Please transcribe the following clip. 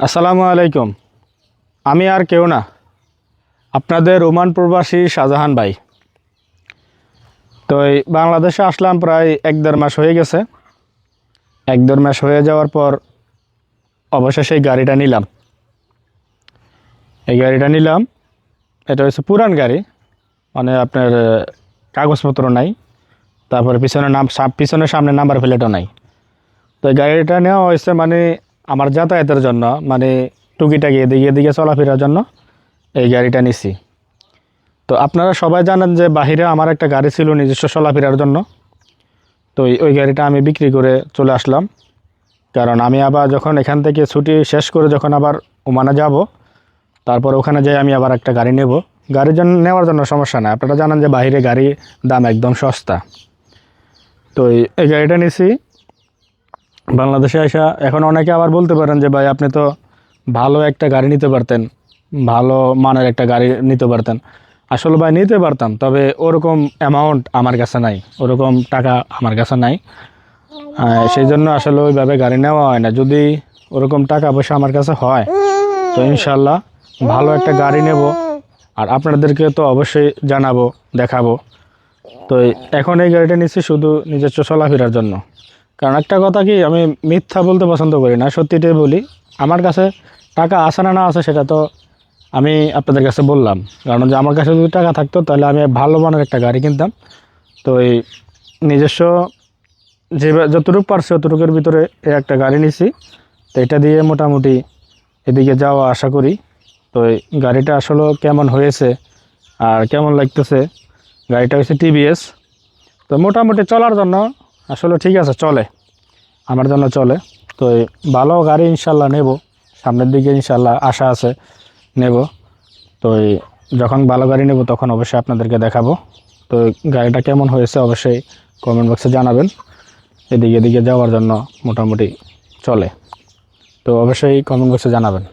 আসসালামু আলাইকুম। আমি আর কেউ না, আপনাদের ওমান প্রবাসী শাহজাহান ভাই। তো এই বাংলাদেশে আসলাম প্রায় 1-1.5 মাস হয়ে গেছে। 1-1.5 মাস হয়ে যাওয়ার পর অবশেষে এই গাড়িটা নিলাম। এটা হচ্ছে পুরান গাড়ি, মানে আপনার কাগজপত্র নাই, তারপরে পিছনের সামনে নাম্বার প্লেটও নাই। তো এই গাড়িটা নেওয়া হয়েছে মানে আমার যাতায়াতের জন্য, মানে টুকিটাকি এদিকে এদিকে চলাফেরার জন্য এই গাড়িটা নিছি। তো আপনারা সবাই জানেন যে বাহিরে আমার একটা গাড়ি ছিল নিজস্ব চলাফেরার জন্য। তো ওই গাড়িটা আমি বিক্রি করে চলে আসলাম, কারণ আমি আবার যখন এখান থেকে ছুটি শেষ করে যখন আবার ওমানে যাব, তারপর ওখানে যাই আমি আবার একটা গাড়ি নেব। গাড়ির জন্য নেওয়ার জন্য সমস্যা নাই, আপনারা জানেন যে বাহিরে গাড়ির দাম একদম সস্তা। তো এই গাড়িটা নিছি বাংলাদেশে আসা। এখন অনেকে আবার বলতে পারেন যে ভাই আপনি তো ভালো একটা গাড়ি নিতে পারতেন, ভালো মানের একটা গাড়ি নিতে পারতেন। আসলে ভাই নিতে পারতাম, তবে ওরকম অ্যামাউন্ট আমার কাছে নাই, ওরকম টাকা আমার কাছে নাই। সেই জন্য আসলে ওইভাবে গাড়ি নেওয়া হয় না। যদি ওরকম টাকা পয়সা আমার কাছে হয় তো ইনশাল্লাহ ভালো একটা গাড়ি নেব, আর আপনাদেরকে তো অবশ্যই জানাবো, দেখাবো। তো এখন এই গাড়িটা নিচ্ছি শুধু নিজস্ব চলাফেরার জন্য। কারণ একটা কথা কি, আমি মিথ্যা বলতে পছন্দ করি না, সত্যিটাই বলি। আমার কাছে টাকা আছে না আছে সেটা তো আমি আপনাদের কাছে বললাম, কারণ যে আমার কাছে যদি টাকা থাকতো তাহলে আমি ভালো মানের একটা গাড়ি কিনতাম। তো এই নিজস্ব যে যতটুকু পারছি অতটুকুর ভিতরে এই একটা গাড়ি নিছি। তো এটা দিয়ে মোটামুটি এদিকে যাওয়া আশা করি। তো এই গাড়িটা আসলে কেমন হয়েছে আর কেমন লাগতেছে, গাড়িটা হচ্ছে টিভিএস। তো মোটামুটি চলার জন্য আসলে ঠিক আছে, চলে, আমার জন্য চলে। তো এই ভালো গাড়ি ইনশাল্লাহ নেব, সামনের দিকে ইনশাল্লাহ আশা আছে নেব। তো এই যখন ভালো গাড়ি নেব তখন অবশ্যই আপনাদেরকে দেখাবো। তো গাড়িটা কেমন হয়েছে অবশ্যই কমেন্ট বক্সে জানাবেন। এদিকে এদিকে যাওয়ার জন্য মোটামুটি চলে, তো অবশ্যই কমেন্ট বক্সে জানাবেন।